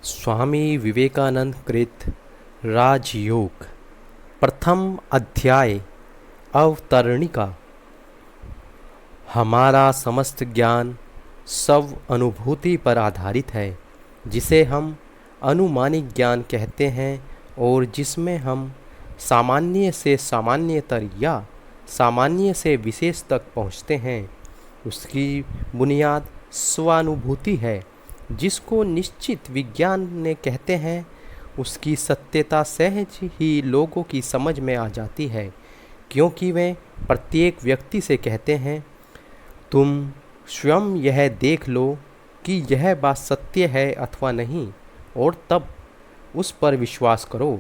स्वामी विवेकानंद कृत राजयोग प्रथम अध्याय अवतरणिका। हमारा समस्त ज्ञान स्व अनुभूति पर आधारित है, जिसे हम अनुमानिक ज्ञान कहते हैं और जिसमें हम सामान्य से सामान्यतर या सामान्य से विशेष तक पहुँचते हैं। उसकी बुनियाद स्वानुभूति है, जिसको निश्चित विज्ञान ने कहते हैं। उसकी सत्यता सहज ही लोगों की समझ में आ जाती है, क्योंकि वे प्रत्येक व्यक्ति से कहते हैं, तुम स्वयं यह देख लो कि यह बात सत्य है अथवा नहीं, और तब उस पर विश्वास करो।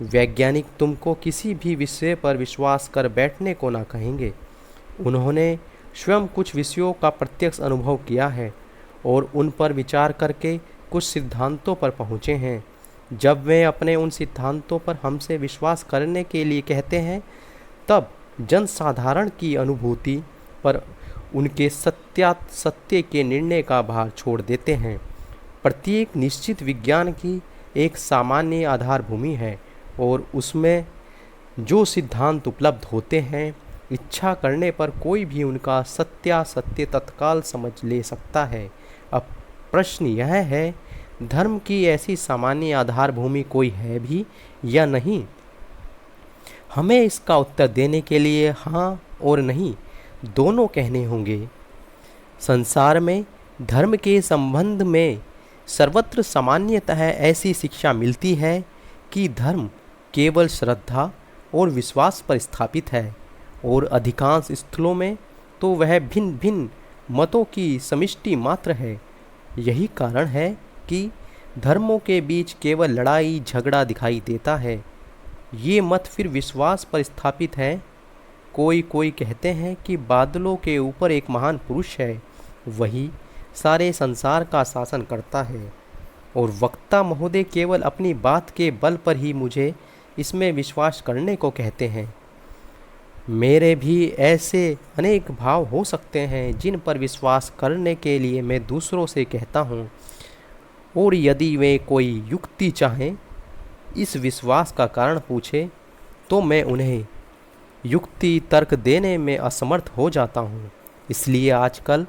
वैज्ञानिक तुमको किसी भी विषय पर विश्वास कर बैठने को ना कहेंगे। उन्होंने स्वयं कुछ विषयों का प्रत्यक्ष अनुभव किया है और उन पर विचार करके कुछ सिद्धांतों पर पहुँचे हैं। जब वे अपने उन सिद्धांतों पर हमसे विश्वास करने के लिए कहते हैं, तब जनसाधारण की अनुभूति पर उनके सत्य के निर्णय का भार छोड़ देते हैं। प्रत्येक निश्चित विज्ञान की एक सामान्य आधारभूमि है और उसमें जो सिद्धांत उपलब्ध होते हैं, इच्छा करने पर कोई भी उनका सत्य तत्काल समझ ले सकता है। अब प्रश्न यह है, धर्म की ऐसी सामान्य आधारभूमि कोई है भी या नहीं? हमें इसका उत्तर देने के लिए हाँ और नहीं दोनों कहने होंगे। संसार में धर्म के संबंध में सर्वत्र सामान्यतः ऐसी शिक्षा मिलती है कि धर्म केवल श्रद्धा और विश्वास पर स्थापित है, और अधिकांश स्थलों में तो वह भिन्न भिन्न मतों की समष्टि मात्र है। यही कारण है कि धर्मों के बीच केवल लड़ाई झगड़ा दिखाई देता है। ये मत फिर विश्वास पर स्थापित है। कोई कहते हैं कि बादलों के ऊपर एक महान पुरुष है, वही सारे संसार का शासन करता है, और वक्ता महोदय केवल अपनी बात के बल पर ही मुझे इसमें विश्वास करने को कहते हैं। मेरे भी ऐसे अनेक भाव हो सकते हैं जिन पर विश्वास करने के लिए मैं दूसरों से कहता हूँ, और यदि वे कोई युक्ति चाहें, इस विश्वास का कारण पूछे, तो मैं उन्हें युक्ति तर्क देने में असमर्थ हो जाता हूँ। इसलिए आजकल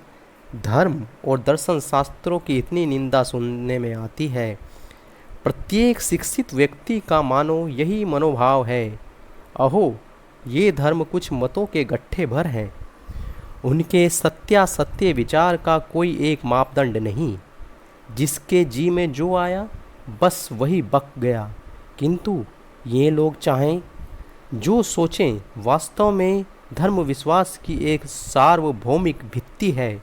धर्म और दर्शन शास्त्रों की इतनी निंदा सुनने में आती है। प्रत्येक शिक्षित व्यक्ति का मानो यही मनोभाव है, अहो ये धर्म कुछ मतों के गट्ठे भर हैं। उनके सत्य विचार का कोई एक मापदंड नहीं, जिसके जी में जो आया बस वही बक गया। किंतु ये लोग चाहें जो सोचें, वास्तव में धर्म विश्वास की एक सार्वभौमिक भित्ति है।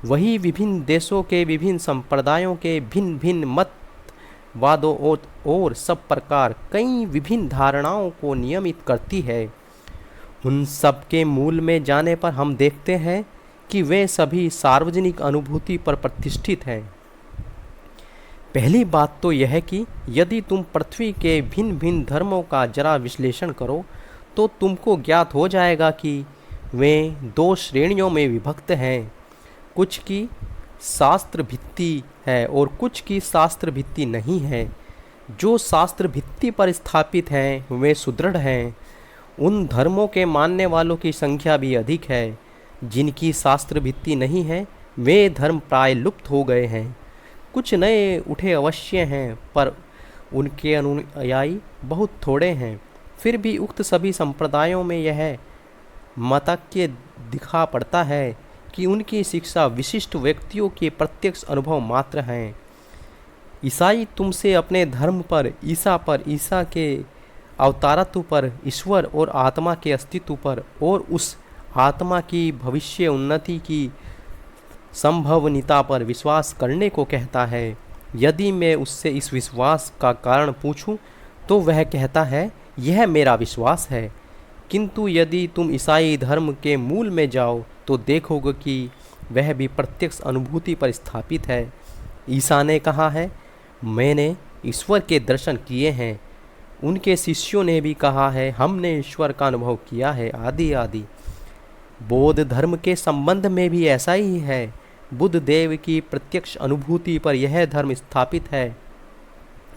वही विभिन्न देशों के विभिन्न संप्रदायों के भिन्न भिन्न मत वादों और सब प्रकार कई विभिन्न धारणाओं को नियमित करती है। उन सब के मूल में जाने पर हम देखते हैं कि वे सभी सार्वजनिक अनुभूति पर प्रतिष्ठित हैं। पहली बात तो यह है कि यदि तुम पृथ्वी के भिन्न भिन्न धर्मों का जरा विश्लेषण करो, तो तुमको ज्ञात हो जाएगा कि वे दो श्रेणियों में विभक्त हैं। कुछ की शास्त्र भित्ति है और कुछ की शास्त्र भित्ति नहीं है। जो शास्त्र भित्ति पर स्थापित हैं वे सुदृढ़ हैं। उन धर्मों के मानने वालों की संख्या भी अधिक है। जिनकी शास्त्र भित्ति नहीं है, वे धर्म प्राय लुप्त हो गए हैं। कुछ नए उठे अवश्य हैं, पर उनके अनुयायी बहुत थोड़े हैं। फिर भी उक्त सभी संप्रदायों में यह मतक्य दिखा पड़ता है कि उनकी शिक्षा विशिष्ट व्यक्तियों के प्रत्यक्ष अनुभव मात्र हैं। ईसाई तुमसे अपने धर्म पर, ईसा के अवतारत्व पर, ईश्वर और आत्मा के अस्तित्व पर और उस आत्मा की भविष्य उन्नति की संभवनीयता पर विश्वास करने को कहता है। यदि मैं उससे इस विश्वास का कारण पूछूं, तो वह कहता है, यह मेरा विश्वास है। किंतु यदि तुम ईसाई धर्म के मूल में जाओ, तो देखोगे कि वह भी प्रत्यक्ष अनुभूति पर स्थापित है। ईसा ने कहा है, मैंने ईश्वर के दर्शन किए हैं। उनके शिष्यों ने भी कहा है, हमने ईश्वर का अनुभव किया है, आदि आदि। बौद्ध धर्म के संबंध में भी ऐसा ही है। बुद्ध देव की प्रत्यक्ष अनुभूति पर यह धर्म स्थापित है।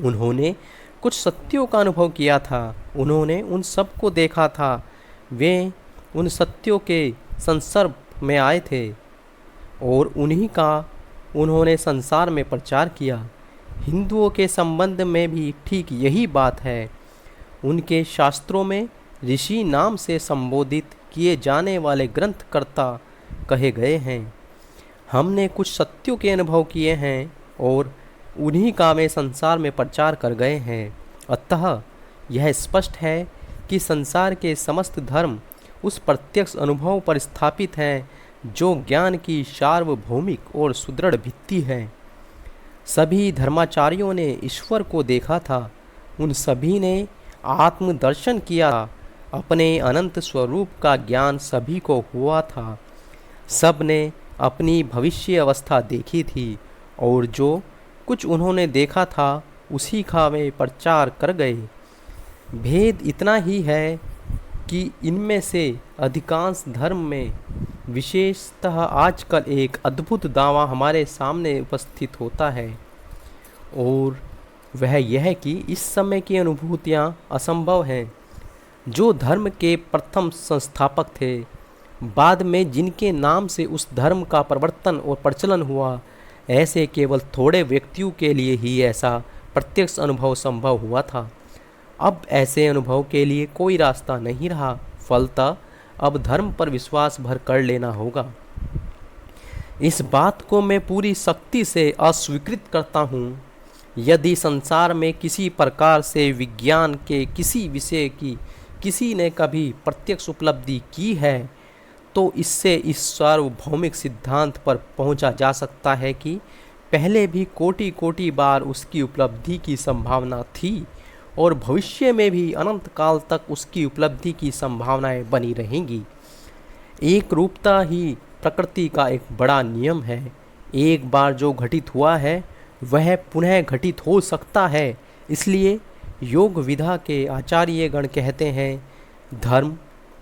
उन्होंने कुछ सत्यों का अनुभव किया था, उन्होंने उन सब को देखा था, वे उन सत्यों के संसर्ग में आए थे और उन्हीं का उन्होंने संसार में प्रचार किया। हिंदुओं के संबंध में भी ठीक यही बात है। उनके शास्त्रों में ऋषि नाम से संबोधित किए जाने वाले ग्रंथकर्ता कहे गए हैं। हमने कुछ सत्यों के अनुभव किए हैं और उन्हीं का वे संसार में प्रचार कर गए हैं। अतः यह स्पष्ट है कि संसार के समस्त धर्म उस प्रत्यक्ष अनुभव पर स्थापित हैं जो ज्ञान की सार्वभौमिक और सुदृढ़ भित्ति है। सभी धर्माचार्यों ने ईश्वर को देखा था, उन सभी ने आत्मदर्शन किया, अपने अनंत स्वरूप का ज्ञान सभी को हुआ था। सब ने अपनी भविष्य अवस्था देखी थी और जो कुछ उन्होंने देखा था उसी का वे प्रचार कर गए। भेद इतना ही है कि इनमें से अधिकांश धर्म में विशेषतः आजकल एक अद्भुत दावा हमारे सामने उपस्थित होता है और वह यह कि इस समय की अनुभूतियाँ असंभव हैं। जो धर्म के प्रथम संस्थापक थे, बाद में जिनके नाम से उस धर्म का प्रवर्तन और प्रचलन हुआ, ऐसे केवल थोड़े व्यक्तियों के लिए ही ऐसा प्रत्यक्ष अनुभव संभव हुआ था। अब ऐसे अनुभव के लिए कोई रास्ता नहीं रहा, फलतः अब धर्म पर विश्वास भर कर लेना होगा। इस बात को मैं पूरी शक्ति से अस्वीकृत करता हूँ। यदि संसार में किसी प्रकार से विज्ञान के किसी विषय की किसी ने कभी प्रत्यक्ष उपलब्धि की है, तो इससे इस सार्वभौमिक सिद्धांत पर पहुंचा जा सकता है कि पहले भी कोटि कोटि बार उसकी उपलब्धि की संभावना थी और भविष्य में भी अनंत काल तक उसकी उपलब्धि की संभावनाएं बनी रहेंगी। एक रूपता ही प्रकृति का एक बड़ा नियम है। एक बार जो घटित हुआ है वह पुनः घटित हो सकता है। इसलिए योग विधा के आचार्यगण कहते हैं, धर्म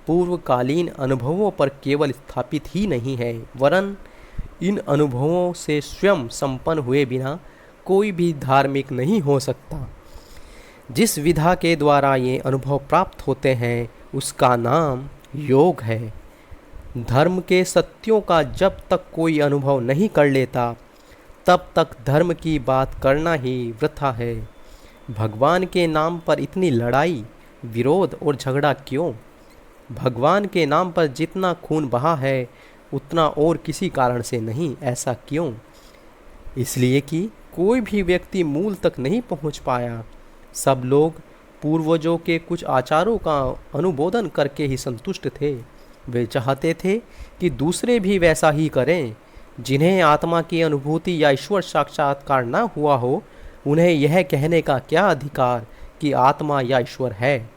पूर्वकालीन अनुभवों पर केवल स्थापित ही नहीं है, वरन इन अनुभवों से स्वयं संपन्न हुए बिना कोई भी धार्मिक नहीं हो सकता। जिस विधा के द्वारा ये अनुभव प्राप्त होते हैं उसका नाम योग है। धर्म के सत्यों का जब तक कोई अनुभव नहीं कर लेता, तब तक धर्म की बात करना ही वृथा है। भगवान के नाम पर इतनी लड़ाई, विरोध और झगड़ा क्यों? भगवान के नाम पर जितना खून बहा है उतना और किसी कारण से नहीं। ऐसा क्यों? इसलिए कि कोई भी व्यक्ति मूल तक नहीं पहुंच पाया। सब लोग पूर्वजों के कुछ आचारों का अनुमोदन करके ही संतुष्ट थे। वे चाहते थे कि दूसरे भी वैसा ही करें। जिन्हें आत्मा की अनुभूति या ईश्वर साक्षात्कार न हुआ हो, उन्हें यह कहने का क्या अधिकार कि आत्मा या ईश्वर है?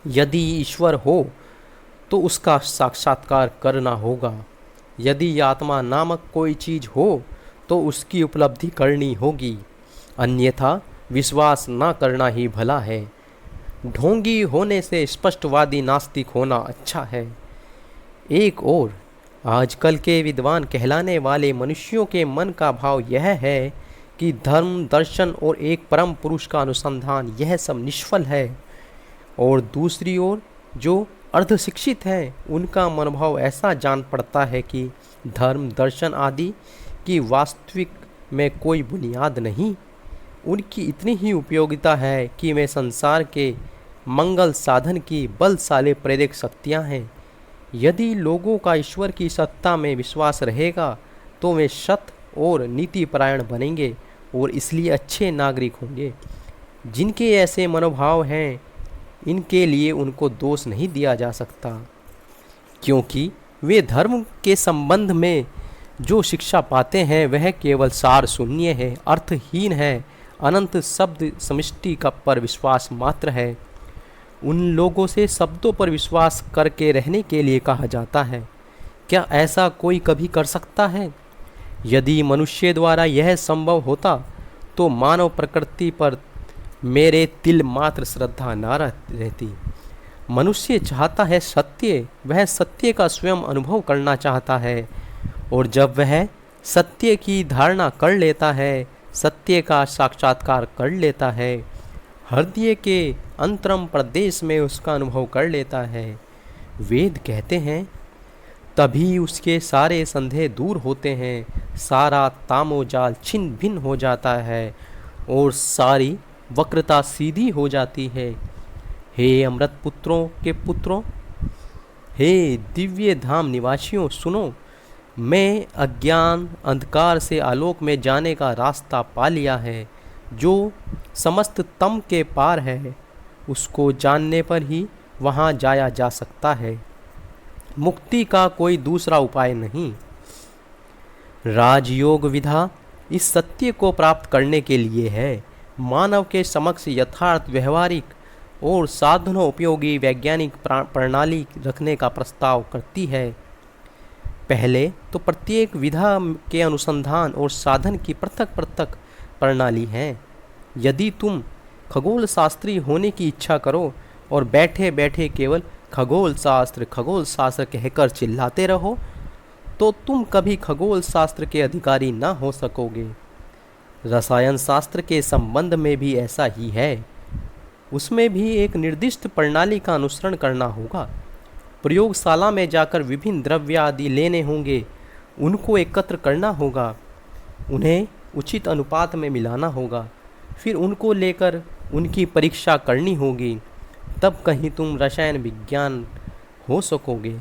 यदि ईश्वर हो तो उसका साक्षात्कार करना होगा। यदि आत्मा नामक कोई चीज़ हो तो उसकी उपलब्धि करनी होगी, अन्यथा विश्वास न करना ही भला है। ढोंगी होने से स्पष्टवादी नास्तिक होना अच्छा है। एक और आजकल के विद्वान कहलाने वाले मनुष्यों के मन का भाव यह है कि धर्म, दर्शन और एक परम पुरुष का अनुसंधान यह सब निष्फल है, और दूसरी ओर जो अर्धशिक्षित हैं उनका मनोभाव ऐसा जान पड़ता है कि धर्म, दर्शन आदि की वास्तविक में कोई बुनियाद नहीं। उनकी इतनी ही उपयोगिता है कि वे संसार के मंगल साधन की बलशाली प्रेरक शक्तियाँ हैं। यदि लोगों का ईश्वर की सत्ता में विश्वास रहेगा तो वे सत और नीतिपरायण बनेंगे और इसलिए अच्छे नागरिक होंगे। जिनके ऐसे मनोभाव हैं, इनके लिए उनको दोष नहीं दिया जा सकता, क्योंकि वे धर्म के संबंध में जो शिक्षा पाते हैं वह केवल सार शून्य है, अर्थहीन है, अनंत शब्द समष्टि का पर विश्वास मात्र है। उन लोगों से शब्दों पर विश्वास करके रहने के लिए कहा जाता है। क्या ऐसा कोई कभी कर सकता है? यदि मनुष्य द्वारा यह संभव होता तो मानव प्रकृति पर मेरे तिल मात्र श्रद्धा न रहती। मनुष्य चाहता है सत्य, वह सत्य का स्वयं अनुभव करना चाहता है और जब वह सत्य की धारणा कर लेता है, सत्य का साक्षात्कार कर लेता है, हृदय के अंतरम प्रदेश में उसका अनुभव कर लेता है, वेद कहते हैं तभी उसके सारे संदेह दूर होते हैं, सारा तामोजाल छिन्न भिन्न हो जाता है और सारी वक्रता सीधी हो जाती है। हे अमृत पुत्रों के पुत्रों, हे दिव्य धाम निवासियों, सुनो, मैं अज्ञान अंधकार से आलोक में जाने का रास्ता पा लिया है। जो समस्त तम के पार है, उसको जानने पर ही वहाँ जाया जा सकता है। मुक्ति का कोई दूसरा उपाय नहीं। राजयोग विधा इस सत्य को प्राप्त करने के लिए है। मानव के समक्ष यथार्थ, व्यवहारिक और साधनों उपयोगी वैज्ञानिक प्रणाली रखने का प्रस्ताव करती है। पहले तो प्रत्येक विधा के अनुसंधान और साधन की पृथक पृथक प्रणाली है। यदि तुम खगोल शास्त्री होने की इच्छा करो और बैठे बैठे केवल खगोल शास्त्र कहकर चिल्लाते रहो, तो तुम कभी खगोल शास्त्र के अधिकारी ना हो सकोगे। रसायन शास्त्र के संबंध में भी ऐसा ही है। उसमें भी एक निर्दिष्ट प्रणाली का अनुसरण करना होगा। प्रयोगशाला में जाकर विभिन्न द्रव्य आदि लेने होंगे, उनको एकत्र करना होगा, उन्हें उचित अनुपात में मिलाना होगा, फिर उनको लेकर उनकी परीक्षा करनी होगी, तब कहीं तुम रसायन विज्ञान हो सकोगे।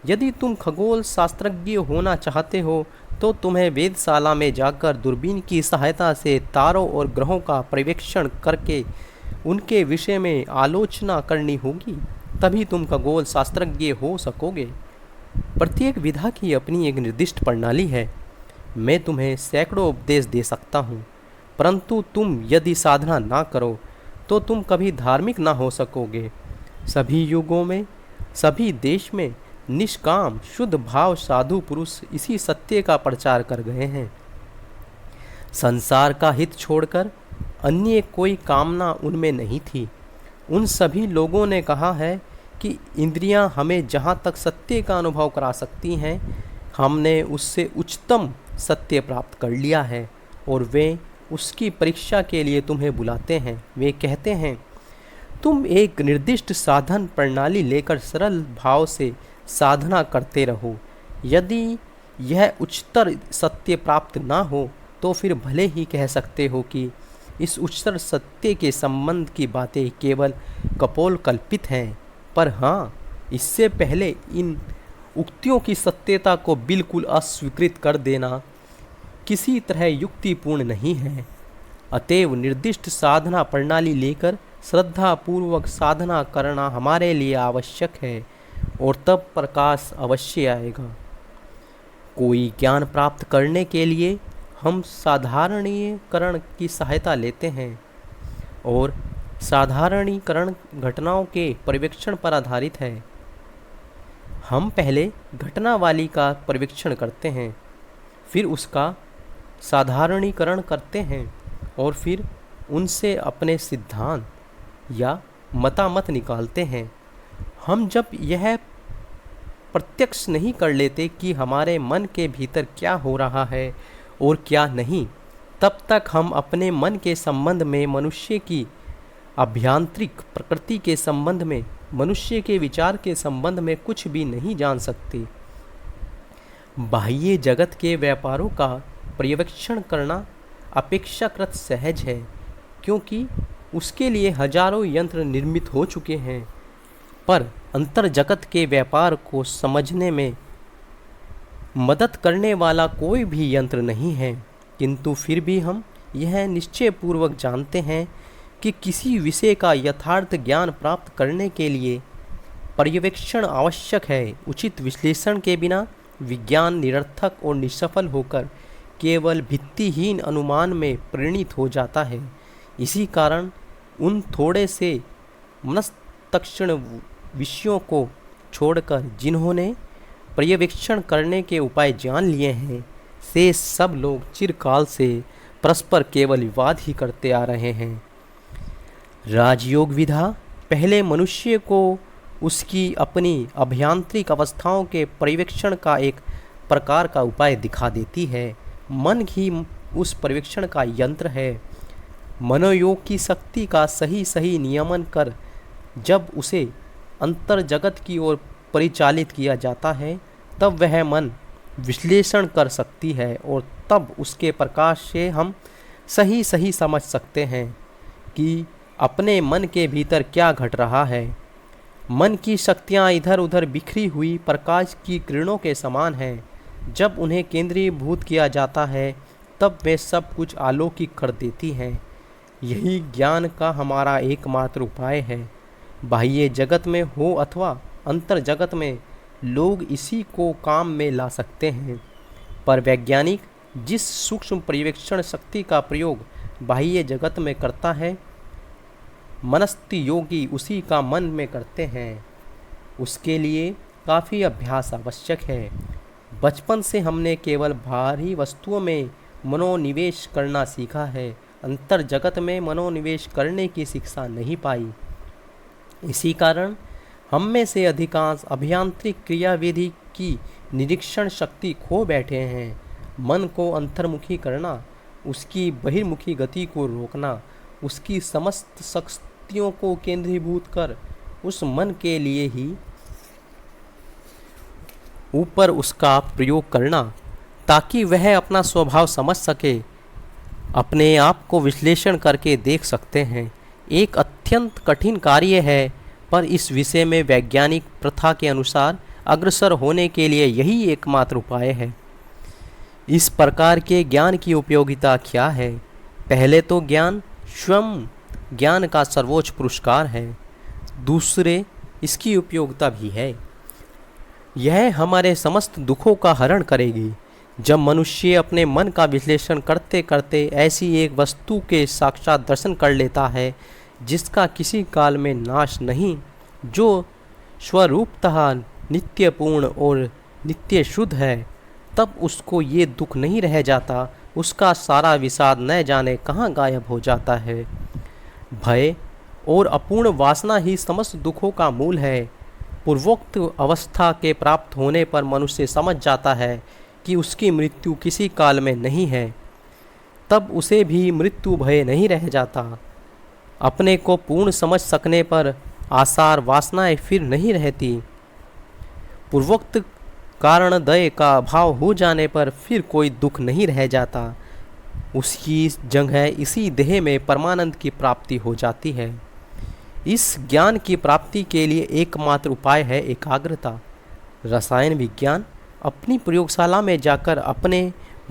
यदि तुम खगोल शास्त्रज्ञ होना चाहते हो तो तुम्हें वेधशाला में जाकर दूरबीन की सहायता से तारों और ग्रहों का पर्यवेक्षण करके उनके विषय में आलोचना करनी होगी, तभी तुम खगोल शास्त्रज्ञ हो सकोगे। प्रत्येक विधा की अपनी एक निर्दिष्ट प्रणाली है। मैं तुम्हें सैकड़ों उपदेश दे सकता हूँ, परंतु तुम यदि साधना ना करो तो तुम कभी धार्मिक ना हो सकोगे। सभी युगों में, सभी देश में निष्काम शुद्ध भाव साधु पुरुष इसी सत्य का प्रचार कर गए हैं। संसार का हित छोड़कर अन्य कोई कामना उनमें नहीं थी। उन सभी लोगों ने कहा है कि इंद्रियां हमें जहाँ तक सत्य का अनुभव करा सकती हैं, हमने उससे उच्चतम सत्य प्राप्त कर लिया है और वे उसकी परीक्षा के लिए तुम्हें बुलाते हैं। वे कहते हैं तुम एक निर्दिष्ट साधन प्रणाली लेकर सरल भाव से साधना करते रहो। यदि यह उच्चतर सत्य प्राप्त ना हो तो फिर भले ही कह सकते हो कि इस उच्चतर सत्य के संबंध की बातें केवल कपोल कल्पित हैं, पर हाँ, इससे पहले इन उक्तियों की सत्यता को बिल्कुल अस्वीकृत कर देना किसी तरह युक्तिपूर्ण नहीं है। अतएव निर्दिष्ट साधना प्रणाली लेकर श्रद्धा पूर्वक साधना करना हमारे लिए आवश्यक है और तब प्रकाश अवश्य आएगा। कोई ज्ञान प्राप्त करने के लिए हम साधारणीकरण की सहायता लेते हैं और साधारणीकरण घटनाओं के पर्यवेक्षण पर आधारित है। हम पहले घटनावली का पर्यवेक्षण करते हैं, फिर उसका साधारणीकरण करते हैं और फिर उनसे अपने सिद्धांत या मतामत निकालते हैं। हम जब यह प्रत्यक्ष नहीं कर लेते कि हमारे मन के भीतर क्या हो रहा है और क्या नहीं, तब तक हम अपने मन के संबंध में, मनुष्य की आभ्यंतरिक प्रकृति के संबंध में, मनुष्य के विचार के संबंध में कुछ भी नहीं जान सकते। बाह्य जगत के व्यापारों का पर्यवेक्षण करना अपेक्षाकृत सहज है, क्योंकि उसके लिए हजारों यंत्र निर्मित हो चुके हैं, पर अंतर जगत के व्यापार को समझने में मदद करने वाला कोई भी यंत्र नहीं है। किंतु फिर भी हम यह निश्चय पूर्वक जानते हैं कि किसी विषय का यथार्थ ज्ञान प्राप्त करने के लिए पर्यवेक्षण आवश्यक है। उचित विश्लेषण के बिना विज्ञान निरर्थक और निष्फल होकर केवल भित्तिहीन अनुमान में परिणित हो जाता है। इसी कारण उन थोड़े से मनस्तक्षण विषयों को छोड़कर जिन्होंने पर्यवेक्षण करने के उपाय जान लिए हैं, से सब लोग चिरकाल से परस्पर केवल विवाद ही करते आ रहे हैं। राजयोग विधा पहले मनुष्य को उसकी अपनी अभ्यांतरिक अवस्थाओं के पर्यवेक्षण का एक प्रकार का उपाय दिखा देती है। मन ही उस पर्यवेक्षण का यंत्र है। मनोयोग की शक्ति का सही सही नियमन कर जब उसे अंतर जगत की ओर परिचालित किया जाता है, तब वह मन विश्लेषण कर सकती है और तब उसके प्रकाश से हम सही सही समझ सकते हैं कि अपने मन के भीतर क्या घट रहा है। मन की शक्तियाँ इधर उधर बिखरी हुई प्रकाश की किरणों के समान हैं। जब उन्हें केंद्रीभूत किया जाता है तब वे सब कुछ अलौकिक कर देती हैं। यही ज्ञान का हमारा एकमात्र उपाय है। बाह्य जगत में हो अथवा अंतर जगत में, लोग इसी को काम में ला सकते हैं, पर वैज्ञानिक जिस सूक्ष्म पर्यवेक्षण शक्ति का प्रयोग बाह्य जगत में करता है, मनस्थ योगी उसी का मन में करते हैं। उसके लिए काफ़ी अभ्यास आवश्यक है। बचपन से हमने केवल बाहरी वस्तुओं में मनोनिवेश करना सीखा है, अंतर जगत में मनोनिवेश करने की शिक्षा नहीं पाई। इसी कारण हम में से अधिकांश अभियांत्रिक क्रियाविधि की निरीक्षण शक्ति खो बैठे हैं। मन को अंतर्मुखी करना, उसकी बहिर्मुखी गति को रोकना, उसकी समस्त शक्तियों को केंद्रीभूत कर उस मन के लिए ही ऊपर उसका प्रयोग करना, ताकि वह अपना स्वभाव समझ सके, अपने आप को विश्लेषण करके देख सकते हैं। एक अत्यंत कठिन कार्य है, पर इस विषय में वैज्ञानिक प्रथा के अनुसार अग्रसर होने के लिए यही एकमात्र उपाय है। इस प्रकार के ज्ञान की उपयोगिता क्या है? पहले तो ज्ञान स्वयं ज्ञान का सर्वोच्च पुरस्कार है। दूसरे, इसकी उपयोगिता भी है। यह हमारे समस्त दुखों का हरण करेगी। जब मनुष्य अपने मन का विश्लेषण करते करते ऐसी एक वस्तु के साक्षात दर्शन कर लेता है जिसका किसी काल में नाश नहीं, जो स्वरूपतः नित्यपूर्ण और नित्य शुद्ध है, तब उसको ये दुख नहीं रह जाता। उसका सारा विषाद न जाने कहाँ गायब हो जाता है। भय और अपूर्ण वासना ही समस्त दुखों का मूल है। पूर्वोक्त अवस्था के प्राप्त होने पर मनुष्य समझ जाता है कि उसकी मृत्यु किसी काल में नहीं है, तब उसे भी मृत्यु भय नहीं रह जाता। अपने को पूर्ण समझ सकने पर आसार वासनाएं फिर नहीं रहती। पूर्वोक्त कारणदय का अभाव हो जाने पर फिर कोई दुख नहीं रह जाता। उसकी जगह इसी देह में परमानंद की प्राप्ति हो जाती है। इस ज्ञान की प्राप्ति के लिए एकमात्र उपाय है एकाग्रता। रसायन विज्ञान अपनी प्रयोगशाला में जाकर अपने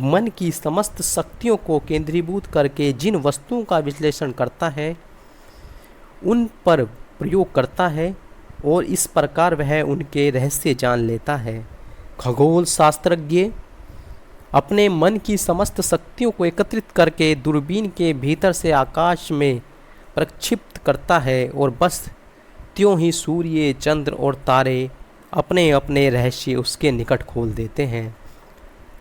मन की समस्त शक्तियों को केंद्रीभूत करके जिन वस्तुओं का विश्लेषण करता है, उन पर प्रयोग करता है और इस प्रकार वह उनके रहस्य जान लेता है। खगोल शास्त्रज्ञ अपने मन की समस्त शक्तियों को एकत्रित करके दूरबीन के भीतर से आकाश में प्रक्षिप्त करता है और बस त्यों ही सूर्य, चंद्र और तारे अपने अपने रहस्य उसके निकट खोल देते हैं।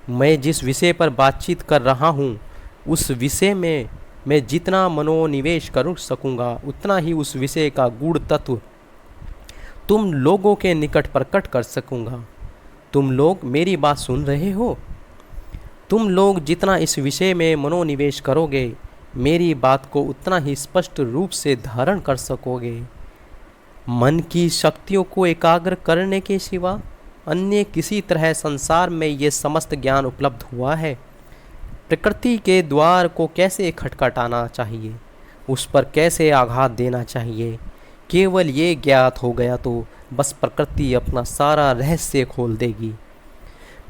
मैं जिस विषय पर बातचीत कर रहा हूँ, उस विषय में मैं जितना मनोनिवेश कर सकूँगा, उतना ही उस विषय का गूढ़ तत्व तुम लोगों के निकट प्रकट कर सकूँगा। तुम लोग मेरी बात सुन रहे हो? तुम लोग जितना इस विषय में मनोनिवेश करोगे, मेरी बात को उतना ही स्पष्ट रूप से धारण कर सकोगे। मन की शक्तियों को एकाग्र करने के सिवा अन्य किसी तरह संसार में ये समस्त ज्ञान उपलब्ध हुआ है। प्रकृति के द्वार को कैसे खटखटाना चाहिए, उस पर कैसे आघात देना चाहिए, केवल ये ज्ञात हो गया तो बस प्रकृति अपना सारा रहस्य खोल देगी।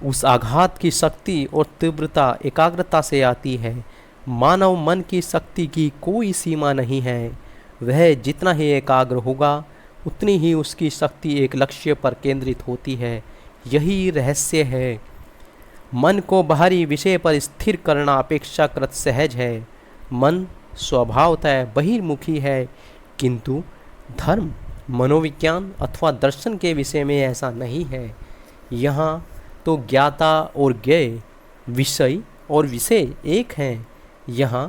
उस आघात की शक्ति और तीव्रता एकाग्रता से आती है। मानव मन की शक्ति की कोई सीमा नहीं है। वह जितना ही एकाग्र होगा, उतनी ही उसकी शक्ति एक लक्ष्य पर केंद्रित होती है। यही रहस्य है। मन को बाहरी विषय पर स्थिर करना अपेक्षाकृत सहज है। मन स्वभावतः बहिर्मुखी है, किंतु धर्म, मनोविज्ञान अथवा दर्शन के विषय में ऐसा नहीं है। यहाँ तो ज्ञाता और ज्ञेय, विषय और विषय एक हैं। यहाँ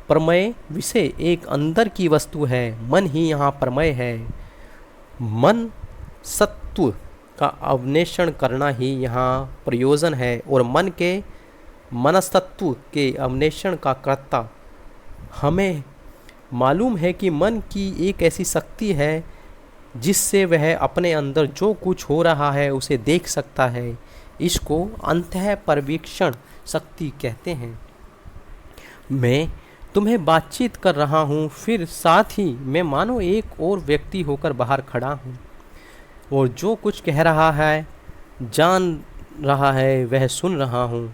प्रमेय विषय एक अंदर की वस्तु है, मन ही यहाँ प्रमेय है। मन सत्व का अन्वेषण करना ही यहाँ प्रयोजन है और मन के मनस्तत्व के अन्वेषण का कर्ता हमें मालूम है कि मन की एक ऐसी शक्ति है जिससे वह अपने अंदर जो कुछ हो रहा है उसे देख सकता है। इसको अंतः पर्यवेक्षण शक्ति कहते हैं। मैं तुम्हें बातचीत कर रहा हूँ, फिर साथ ही मैं मानो एक और व्यक्ति होकर बाहर खड़ा हूँ और जो कुछ कह रहा है, जान रहा है, वह सुन रहा हूँ।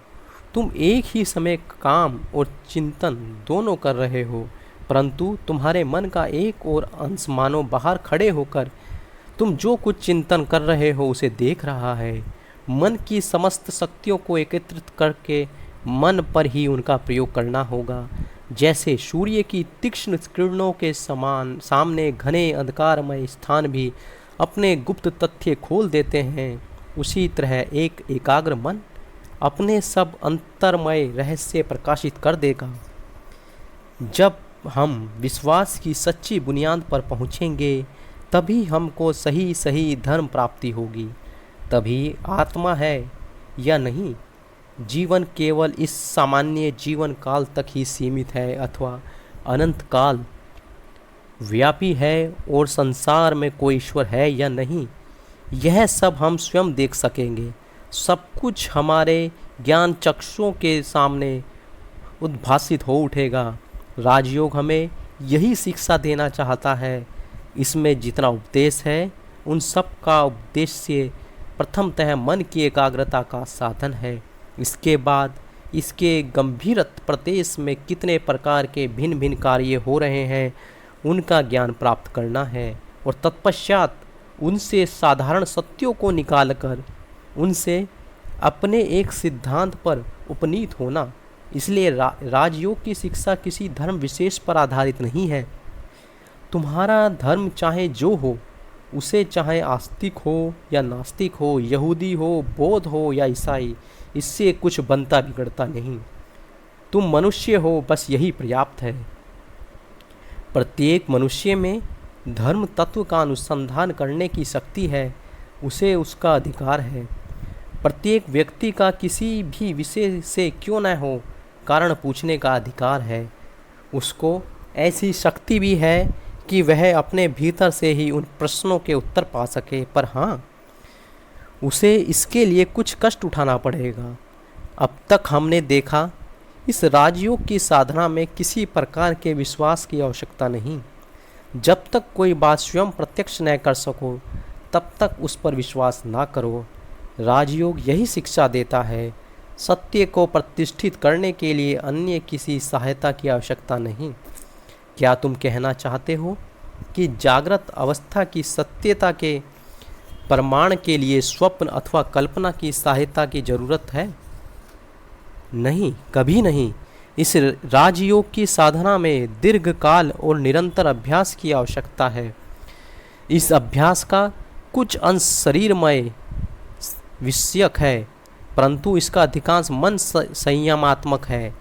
तुम एक ही समय काम और चिंतन दोनों कर रहे हो, परंतु तुम्हारे मन का एक और अंश मानो बाहर खड़े होकर तुम जो कुछ चिंतन कर रहे हो उसे देख रहा है। मन की समस्त शक्तियों को एकत्रित करके मन पर ही उनका प्रयोग करना होगा। जैसे सूर्य की तीक्ष्ण किरणों के समान सामने घने अंधकारमय स्थान भी अपने गुप्त तथ्य खोल देते हैं, उसी तरह एक एकाग्र मन अपने सब अंतर्मय रहस्य प्रकाशित कर देगा। जब हम विश्वास की सच्ची बुनियाद पर पहुँचेंगे तभी हमको सही सही धर्म प्राप्ति होगी। तभी आत्मा है या नहीं, जीवन केवल इस सामान्य जीवन काल तक ही सीमित है अथवा अनंत काल व्यापी है, और संसार में कोई ईश्वर है या नहीं, यह सब हम स्वयं देख सकेंगे। सब कुछ हमारे ज्ञान चक्षुओं के सामने उद्भासित हो उठेगा। राजयोग हमें यही शिक्षा देना चाहता है। इसमें जितना उपदेश है उन सब का उद्देश्य प्रथमतः मन की एकाग्रता का साधन है। इसके बाद इसके गंभीर प्रदेश में कितने प्रकार के भिन्न भिन्न कार्य हो रहे हैं उनका ज्ञान प्राप्त करना है, और तत्पश्चात उनसे साधारण सत्यों को निकालकर उनसे अपने एक सिद्धांत पर उपनीत होना। इसलिए राजयोग की शिक्षा किसी धर्म विशेष पर आधारित नहीं है। तुम्हारा धर्म चाहे जो हो, उसे चाहे आस्तिक हो या नास्तिक हो, यहूदी हो, बौद्ध हो या ईसाई, इससे कुछ बनता बिगड़ता नहीं। तुम मनुष्य हो, बस यही पर्याप्त है। प्रत्येक मनुष्य में धर्म तत्व का अनुसंधान करने की शक्ति है, उसे उसका अधिकार है। प्रत्येक व्यक्ति का किसी भी विषय से क्यों न हो कारण पूछने का अधिकार है। उसको ऐसी शक्ति भी है कि वह अपने भीतर से ही उन प्रश्नों के उत्तर पा सके, पर हाँ, उसे इसके लिए कुछ कष्ट उठाना पड़ेगा। अब तक हमने देखा इस राजयोग की साधना में किसी प्रकार के विश्वास की आवश्यकता नहीं। जब तक कोई बात स्वयं प्रत्यक्ष न कर सको तब तक उस पर विश्वास ना करो। राजयोग यही शिक्षा देता है। सत्य को प्रतिष्ठित करने के लिए अन्य किसी सहायता की आवश्यकता नहीं। क्या तुम कहना चाहते हो कि जागृत अवस्था की सत्यता के प्रमाण के लिए स्वप्न अथवा कल्पना की सहायता की जरूरत है? नहीं, कभी नहीं। इस राजयोग की साधना में दीर्घकाल और निरंतर अभ्यास की आवश्यकता है। इस अभ्यास का कुछ अंश शरीरमय विषयक है, परंतु इसका अधिकांश मन संयमात्मक है।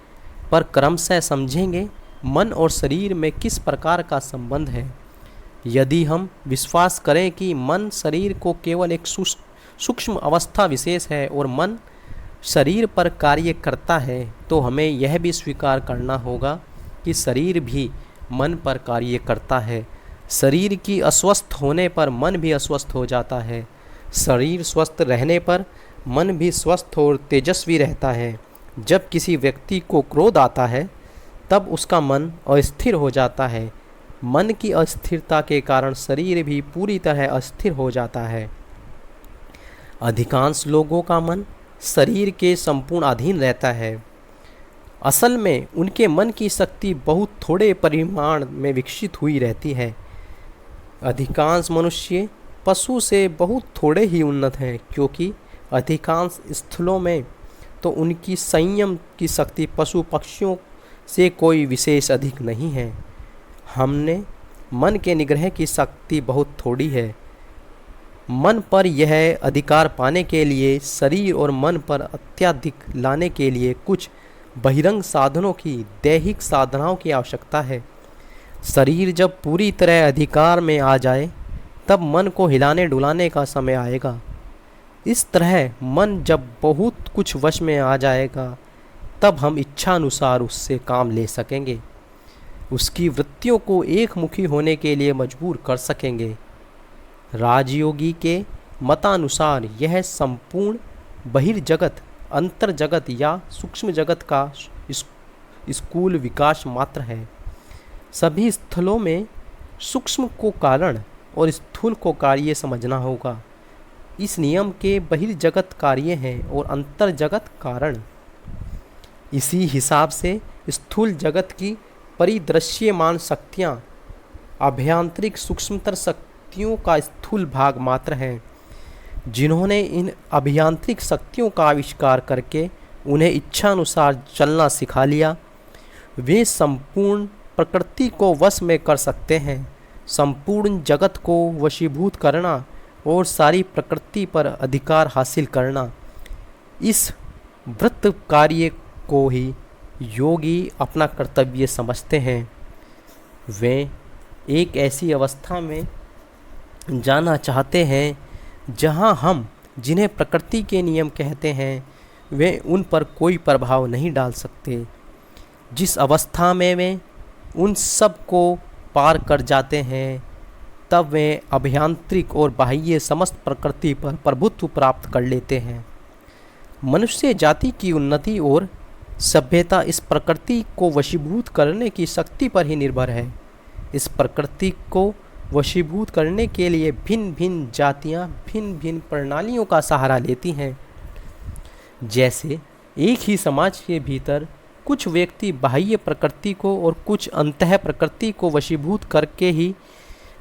पर क्रमशः समझेंगे मन और शरीर में किस प्रकार का संबंध है। यदि हम विश्वास करें कि मन शरीर को केवल एक सूक्ष्म अवस्था विशेष है और मन शरीर पर कार्य करता है, तो हमें यह भी स्वीकार करना होगा कि शरीर भी मन पर कार्य करता है। शरीर की अस्वस्थ होने पर मन भी अस्वस्थ हो जाता है। शरीर स्वस्थ रहने पर मन भी स्वस्थ और तेजस्वी रहता है। जब किसी व्यक्ति को क्रोध आता है तब उसका मन अस्थिर हो जाता है। मन की अस्थिरता के कारण शरीर भी पूरी तरह अस्थिर हो जाता है। अधिकांश लोगों का मन शरीर के संपूर्ण अधीन रहता है। असल में उनके मन की शक्ति बहुत थोड़े परिमाण में विकसित हुई रहती है। अधिकांश मनुष्य पशु से बहुत थोड़े ही उन्नत हैं, क्योंकि अधिकांश स्थलों में तो उनकी संयम की शक्ति पशु पक्षियों से कोई विशेष अधिक नहीं है। हमने मन के निग्रह की शक्ति बहुत थोड़ी है। मन पर यह अधिकार पाने के लिए शरीर और मन पर अत्यधिक लाने के लिए कुछ बहिरंग साधनों की दैहिक साधनाओं की आवश्यकता है। शरीर जब पूरी तरह अधिकार में आ जाए तब मन को हिलाने डुलाने का समय आएगा। इस तरह मन जब बहुत कुछ वश में आ जाएगा तब हम इच्छानुसार उससे काम ले सकेंगे, उसकी वृत्तियों को एकमुखी होने के लिए मजबूर कर सकेंगे। राजयोगी के मतानुसार यह संपूर्ण बहिर्जगत, अंतर्जगत या सूक्ष्म जगत का स्थूल विकास मात्र है। सभी स्थलों में सूक्ष्म को कारण और स्थूल को कार्य समझना होगा। इस नियम के बहिर्जगत कार्य हैं और अंतर्जगत कारण। इसी हिसाब से स्थूल जगत की परिदृश्यमान शक्तियाँ अभ्यांतरिक सूक्ष्मतर शक्तियों का स्थूल भाग मात्र हैं। जिन्होंने इन अभ्यांतरिक शक्तियों का आविष्कार करके उन्हें इच्छानुसार चलना सिखा लिया, वे संपूर्ण प्रकृति को वश में कर सकते हैं। संपूर्ण जगत को वशीभूत करना और सारी प्रकृति पर अधिकार हासिल करना, इस व्रत कार्य को ही योगी अपना कर्तव्य समझते हैं। वे एक ऐसी अवस्था में जाना चाहते हैं जहां हम जिन्हें प्रकृति के नियम कहते हैं वे उन पर कोई प्रभाव नहीं डाल सकते। जिस अवस्था में वे उन सब को पार कर जाते हैं तब वे अभ्यांतरिक और बाह्य समस्त प्रकृति पर प्रभुत्व प्राप्त कर लेते हैं। मनुष्य जाति की उन्नति और सभ्यता इस प्रकृति को वशीभूत करने की शक्ति पर ही निर्भर है। इस प्रकृति को वशीभूत करने के लिए भिन्न भिन्न जातियाँ भिन्न भिन्न प्रणालियों का सहारा लेती हैं। जैसे एक ही समाज के भीतर कुछ व्यक्ति बाह्य प्रकृति को और कुछ अंतः प्रकृति को वशीभूत करके ही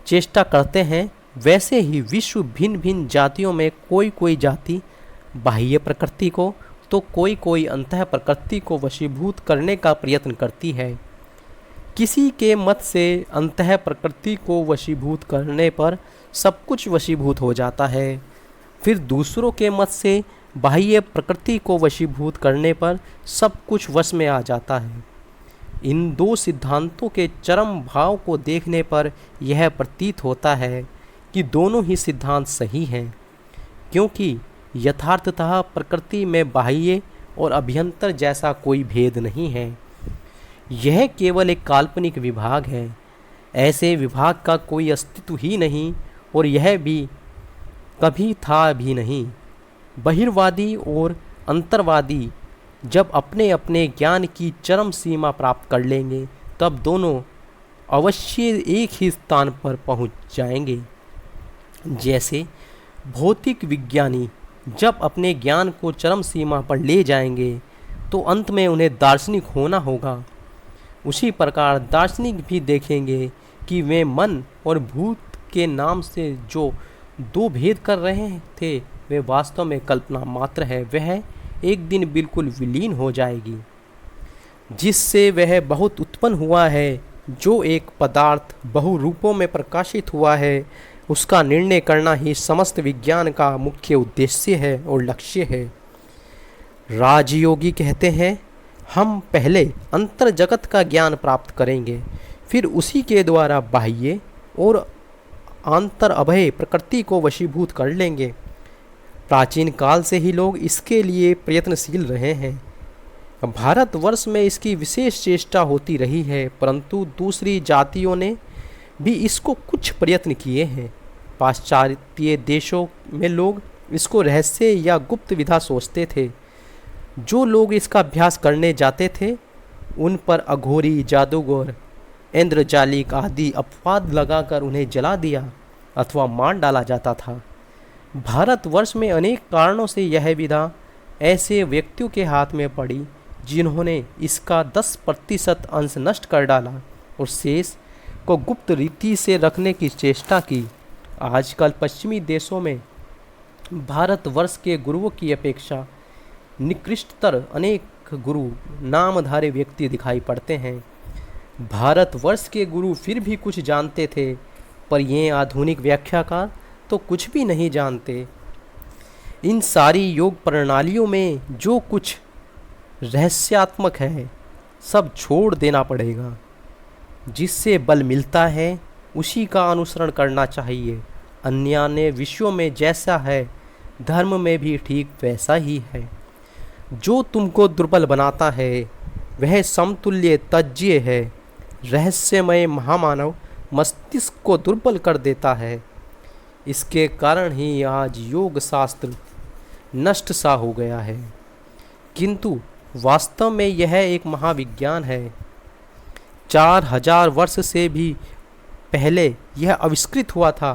चेष्टा करते हैं, वैसे ही विश्व भिन्न भिन्न जातियों में कोई कोई जाति बाह्य प्रकृति को तो कोई कोई अंतः प्रकृति को वशीभूत करने का प्रयत्न करती है। किसी के मत से अंतः प्रकृति को वशीभूत करने पर सब कुछ वशीभूत हो जाता है, फिर दूसरों के मत से बाह्य प्रकृति को वशीभूत करने पर सब कुछ वश में आ जाता है। इन दो सिद्धांतों के चरम भाव को देखने पर यह प्रतीत होता है कि दोनों ही सिद्धांत सही हैं, क्योंकि यथार्थतः प्रकृति में बाह्य और अभ्यंतर जैसा कोई भेद नहीं है। यह केवल एक काल्पनिक विभाग है। ऐसे विभाग का कोई अस्तित्व ही नहीं और यह भी कभी था भी नहीं। बहिर्वादी और अंतर्वादी जब अपने अपने ज्ञान की चरम सीमा प्राप्त कर लेंगे तब दोनों अवश्य एक ही स्थान पर पहुंच जाएंगे। जैसे भौतिक विज्ञानी जब अपने ज्ञान को चरम सीमा पर ले जाएंगे तो अंत में उन्हें दार्शनिक होना होगा, उसी प्रकार दार्शनिक भी देखेंगे कि वे मन और भूत के नाम से जो दो भेद कर रहे थे वे वास्तव में कल्पना मात्र है। वह एक दिन बिल्कुल विलीन हो जाएगी। जिससे वह बहुत उत्पन्न हुआ है, जो एक पदार्थ बहु रूपों में प्रकाशित हुआ है, उसका निर्णय करना ही समस्त विज्ञान का मुख्य उद्देश्य है और लक्ष्य है। राजयोगी कहते हैं हम पहले अंतर जगत का ज्ञान प्राप्त करेंगे, फिर उसी के द्वारा बाह्य और आंतर अभय प्रकृति को वशीभूत कर लेंगे। प्राचीन काल से ही लोग इसके लिए प्रयत्नशील रहे हैं। भारतवर्ष में इसकी विशेष चेष्टा होती रही है, परंतु दूसरी जातियों ने भी इसको कुछ प्रयत्न किए हैं। पाश्चात्य देशों में लोग इसको रहस्य या गुप्त विधा सोचते थे। जो लोग इसका अभ्यास करने जाते थे उन पर अघोरी, जादूगर, इंद्रजालिक आदि अपवाद लगाकर उन्हें जला दिया अथवा मार डाला जाता था। भारतवर्ष में अनेक कारणों से यह विधा ऐसे व्यक्तियों के हाथ में पड़ी जिन्होंने इसका 10% अंश नष्ट कर डाला और शेष को गुप्त रीति से रखने की चेष्टा की। आजकल पश्चिमी देशों में भारतवर्ष के गुरुओं की अपेक्षा निकृष्टतर अनेक गुरु नामधारी व्यक्ति दिखाई पड़ते हैं। भारतवर्ष के गुरु फिर भी कुछ जानते थे, पर ये आधुनिक व्याख्याकार तो कुछ भी नहीं जानते। इन सारी योग प्रणालियों में जो कुछ रहस्यात्मक है सब छोड़ देना पड़ेगा। जिससे बल मिलता है उसी का अनुसरण करना चाहिए। अन्य विषयों में जैसा है धर्म में भी ठीक वैसा ही है। जो तुमको दुर्बल बनाता है वह समतुल्य तज्ज्य है। रहस्यमय महामानव मस्तिष्क को दुर्बल कर देता है। इसके कारण ही आज योग शास्त्र नष्ट सा हो गया है, किंतु वास्तव में यह एक महाविज्ञान है। 4000 वर्ष से भी पहले यह आविष्कृत हुआ था।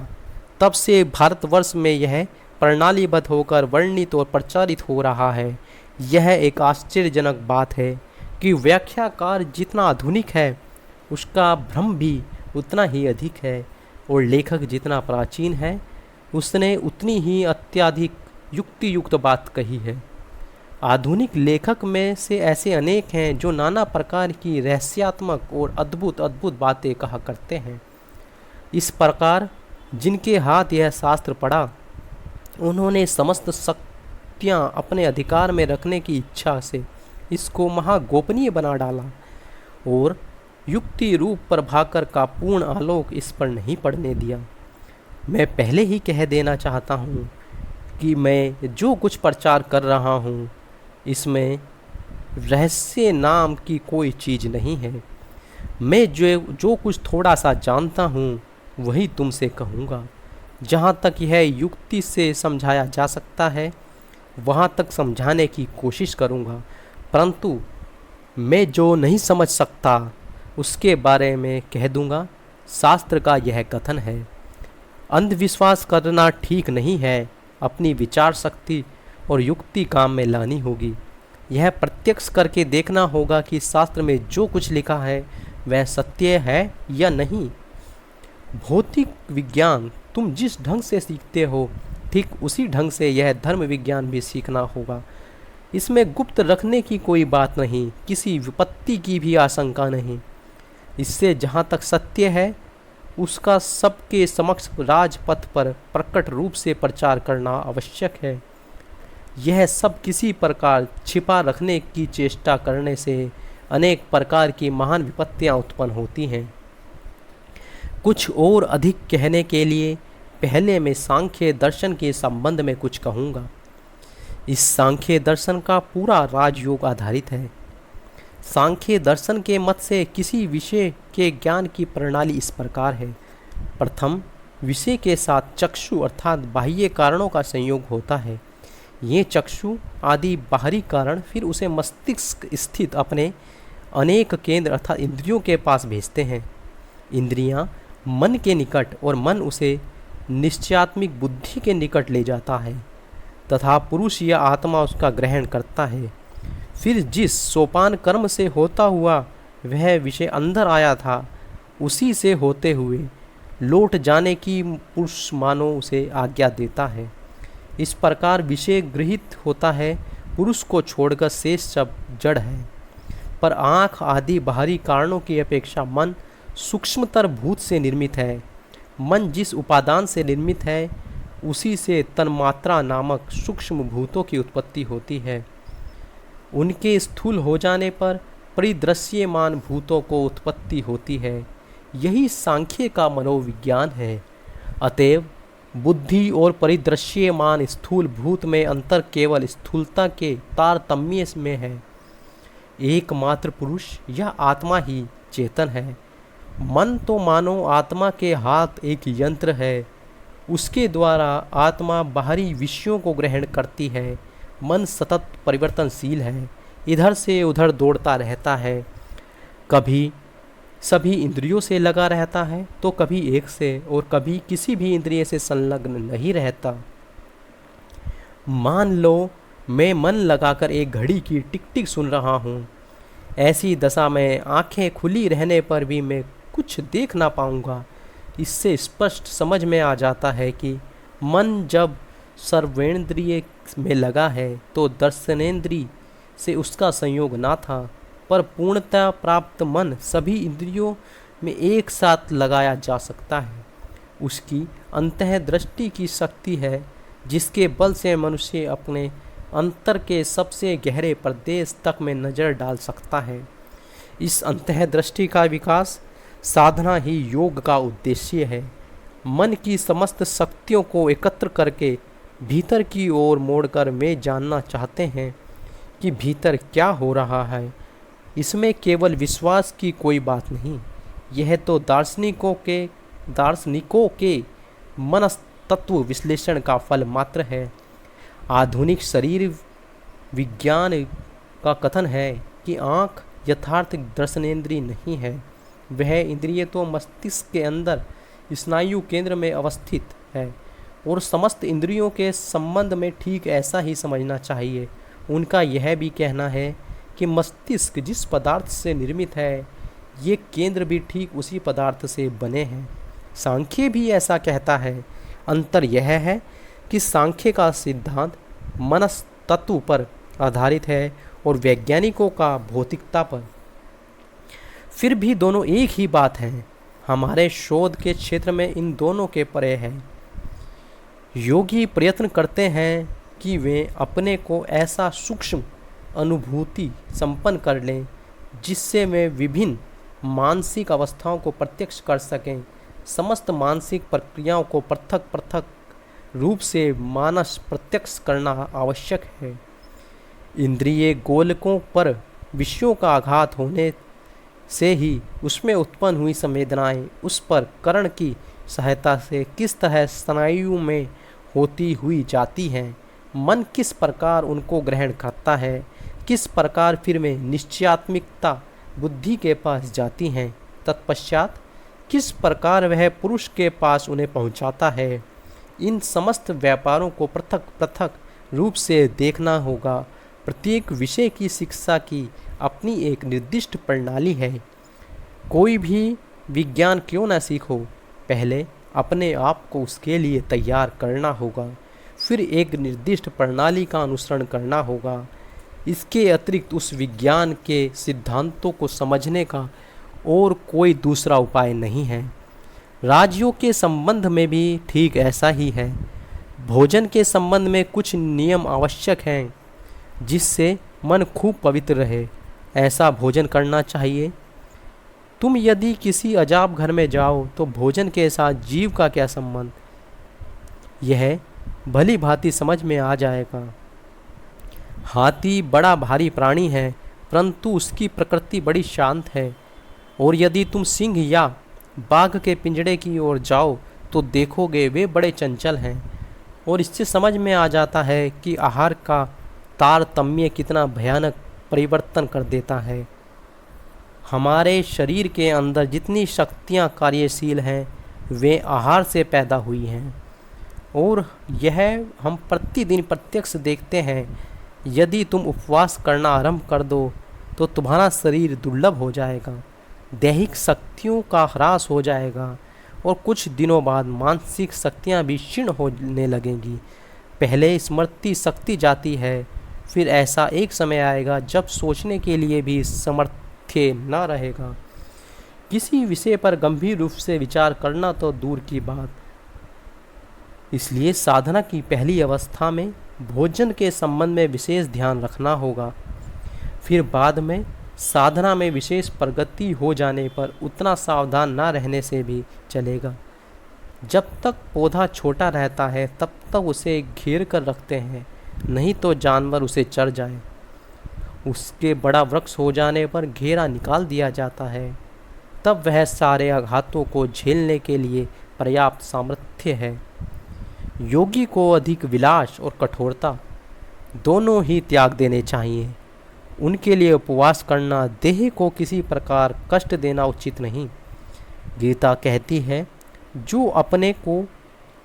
तब से भारतवर्ष में यह प्रणालीबद्ध होकर वर्णित और प्रचारित हो रहा है। यह एक आश्चर्यजनक बात है कि व्याख्याकार जितना आधुनिक है उसका भ्रम भी उतना ही अधिक है, और लेखक जितना प्राचीन है उसने उतनी ही अत्यधिक युक्ति युक्त बात कही है। आधुनिक लेखक में से ऐसे अनेक हैं जो नाना प्रकार की रहस्यात्मक और अद्भुत अद्भुत बातें कहा करते हैं। इस प्रकार जिनके हाथ यह शास्त्र पड़ा, उन्होंने समस्त शक्तियाँ अपने अधिकार में रखने की इच्छा से इसको महागोपनीय बना डाला, और युक्ति रूप प्रभाकर का पूर्ण आलोक इस पर नहीं पड़ने दिया। मैं पहले ही कह देना चाहता हूँ कि मैं जो कुछ प्रचार कर रहा हूँ इसमें रहस्य नाम की कोई चीज़ नहीं है। मैं जो कुछ थोड़ा सा जानता हूँ वही तुमसे कहूँगा। जहाँ तक यह युक्ति से समझाया जा सकता है वहाँ तक समझाने की कोशिश करूँगा, परंतु मैं जो नहीं समझ सकता उसके बारे में कह दूँगा। शास्त्र का यह कथन है, अंधविश्वास करना ठीक नहीं है, अपनी विचार शक्ति और युक्ति काम में लानी होगी। यह प्रत्यक्ष करके देखना होगा कि शास्त्र में जो कुछ लिखा है वह सत्य है या नहीं। भौतिक विज्ञान तुम जिस ढंग से सीखते हो ठीक उसी ढंग से यह धर्म विज्ञान भी सीखना होगा। इसमें गुप्त रखने की कोई बात नहीं, किसी विपत्ति की भी आशंका नहीं। इससे जहाँ तक सत्य है उसका सबके समक्ष राजपथ पर प्रकट रूप से प्रचार करना आवश्यक है। यह सब किसी प्रकार छिपा रखने की चेष्टा करने से अनेक प्रकार की महान विपत्तियाँ उत्पन्न होती हैं। कुछ और अधिक कहने के लिए पहले मैं सांख्य दर्शन के संबंध में कुछ कहूँगा। इस सांख्य दर्शन का पूरा राजयोग आधारित है। सांख्य दर्शन के मत से किसी विषय के ज्ञान की प्रणाली इस प्रकार है। प्रथम विषय के साथ चक्षु अर्थात बाह्य कारणों का संयोग होता है। ये चक्षु आदि बाहरी कारण फिर उसे मस्तिष्क स्थित अपने अनेक केंद्र अर्थात इंद्रियों के पास भेजते हैं। इंद्रियां मन के निकट और मन उसे निश्चयात्मिक बुद्धि के निकट ले जाता है तथा पुरुष या आत्मा उसका ग्रहण करता है। फिर जिस सोपान कर्म से होता हुआ वह विषय अंदर आया था उसी से होते हुए लौट जाने की पुरुष मानो उसे आज्ञा देता है। इस प्रकार विषय गृहीत होता है, पुरुष को छोड़कर शेष सब जड़ है। पर आँख आदि बाहरी कारणों की अपेक्षा मन सूक्ष्मतर भूत से निर्मित है। मन जिस उपादान से निर्मित है उसी से तन्मात्रा नामक सूक्ष्म भूतों की उत्पत्ति होती है। उनके स्थूल हो जाने पर परिदृश्यमान भूतों को उत्पत्ति होती है। यही सांख्य का मनोविज्ञान है। अतएव बुद्धि और परिदृश्यमान स्थूल भूत में अंतर केवल स्थूलता के तारतम्य में है। एकमात्र पुरुष या आत्मा ही चेतन है। मन तो मानो आत्मा के हाथ एक यंत्र है, उसके द्वारा आत्मा बाहरी विषयों को ग्रहण करती है। मन सतत परिवर्तनशील है, इधर से उधर दौड़ता रहता है। कभी सभी इंद्रियों से लगा रहता है तो कभी एक से, और कभी किसी भी इंद्रिय से संलग्न नहीं रहता। मान लो मैं मन लगाकर एक घड़ी की टिक टिक सुन रहा हूँ। ऐसी दशा में आंखें खुली रहने पर भी मैं कुछ देख ना पाऊँगा। इससे स्पष्ट समझ में आ जाता है कि मन जब सर्वेंद्रिय में लगा है तो दर्शनेंद्रिय से उसका संयोग ना था, पर पूर्णता प्राप्त मन सभी इंद्रियों में एक साथ लगाया जा सकता है। उसकी अंतःदृष्टि की शक्ति है जिसके बल से मनुष्य अपने अंतर के सबसे गहरे प्रदेश तक में नज़र डाल सकता है। इस अंतःदृष्टि का विकास साधना ही योग का उद्देश्य है। मन की समस्त शक्तियों को एकत्र करके भीतर की ओर मोड़कर वे जानना चाहते हैं कि भीतर क्या हो रहा है। इसमें केवल विश्वास की कोई बात नहीं, यह तो दार्शनिकों के मनस्तत्व विश्लेषण का फल मात्र है। आधुनिक शरीर विज्ञान का कथन है कि आँख यथार्थ दर्शनेंद्रिय नहीं है, वह इंद्रिय तो मस्तिष्क के अंदर स्नायु केंद्र में अवस्थित है, और समस्त इंद्रियों के संबंध में ठीक ऐसा ही समझना चाहिए। उनका यह भी कहना है कि मस्तिष्क जिस पदार्थ से निर्मित है, ये केंद्र भी ठीक उसी पदार्थ से बने हैं। सांख्य भी ऐसा कहता है। अंतर यह है कि सांख्य का सिद्धांत मनस्तत्व पर आधारित है और वैज्ञानिकों का भौतिकता पर। फिर भी दोनों एक ही बात है। हमारे शोध के क्षेत्र में इन दोनों के परे है। योगी प्रयत्न करते हैं कि वे अपने को ऐसा सूक्ष्म अनुभूति संपन्न कर लें जिससे वे विभिन्न मानसिक अवस्थाओं को प्रत्यक्ष कर सकें। समस्त मानसिक प्रक्रियाओं को पृथक पृथक रूप से मानस प्रत्यक्ष करना आवश्यक है। इंद्रिय गोलकों पर विषयों का आघात होने से ही उसमें उत्पन्न हुई संवेदनाएं उस पर कर्ण की सहायता से किस तरह स्नायु में होती हुई जाती हैं। मन किस प्रकार उनको ग्रहण करता है, किस प्रकार फिर में निश्चयात्मिकता बुद्धि के पास जाती हैं, तत्पश्चात किस प्रकार वह पुरुष के पास उन्हें पहुंचाता है। इन समस्त व्यापारों को पृथक पृथक रूप से देखना होगा। प्रत्येक विषय की शिक्षा की अपनी एक निर्दिष्ट प्रणाली है। कोई भी विज्ञान क्यों न सीखो, पहले अपने आप को उसके लिए तैयार करना होगा, फिर एक निर्दिष्ट प्रणाली का अनुसरण करना होगा। इसके अतिरिक्त उस विज्ञान के सिद्धांतों को समझने का और कोई दूसरा उपाय नहीं है। राज्यों के संबंध में भी ठीक ऐसा ही है। भोजन के संबंध में कुछ नियम आवश्यक हैं जिससे मन खूब पवित्र रहे, ऐसा भोजन करना चाहिए। तुम यदि किसी अजाब घर में जाओ तो भोजन के साथ जीव का क्या संबंध, यह भली भांति समझ में आ जाएगा। हाथी बड़ा भारी प्राणी है, परंतु उसकी प्रकृति बड़ी शांत है, और यदि तुम सिंह या बाघ के पिंजड़े की ओर जाओ तो देखोगे वे बड़े चंचल हैं। और इससे समझ में आ जाता है कि आहार का तारतम्य कितना भयानक परिवर्तन कर देता है। हमारे शरीर के अंदर जितनी शक्तियाँ कार्यशील हैं वे आहार से पैदा हुई हैं, और यह हम प्रतिदिन प्रत्यक्ष देखते हैं। यदि तुम उपवास करना आरंभ कर दो तो तुम्हारा शरीर दुर्लभ हो जाएगा, दैहिक शक्तियों का ह्रास हो जाएगा, और कुछ दिनों बाद मानसिक शक्तियाँ भी क्षीण होने लगेंगी। पहले स्मृति शक्ति जाती है, फिर ऐसा एक समय आएगा जब सोचने के लिए भी सामर्थ्य न रहेगा। किसी विषय पर गंभीर रूप से विचार करना तो दूर की बात। इसलिए साधना की पहली अवस्था में भोजन के संबंध में विशेष ध्यान रखना होगा। फिर बाद में साधना में विशेष प्रगति हो जाने पर उतना सावधान ना रहने से भी चलेगा। जब तक पौधा छोटा रहता है तब तक उसे घेर कर रखते हैं, नहीं तो जानवर उसे चर जाए। उसके बड़ा वृक्ष हो जाने पर घेरा निकाल दिया जाता है, तब वह सारे आघातों को झेलने के लिए पर्याप्त सामर्थ्य है। योगी को अधिक विलास और कठोरता दोनों ही त्याग देने चाहिए। उनके लिए उपवास करना देह को किसी प्रकार कष्ट देना उचित नहीं। गीता कहती है, जो अपने को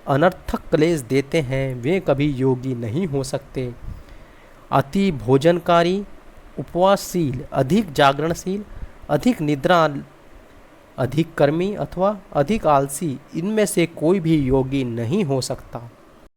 अनर्थक क्लेश देते हैं वे कभी योगी नहीं हो सकते। अति भोजनकारी, उपवासशील, अधिक जागरणशील, अधिक निद्रा, अधिक कर्मी अथवा अधिक आलसी, इनमें से कोई भी योगी नहीं हो सकता।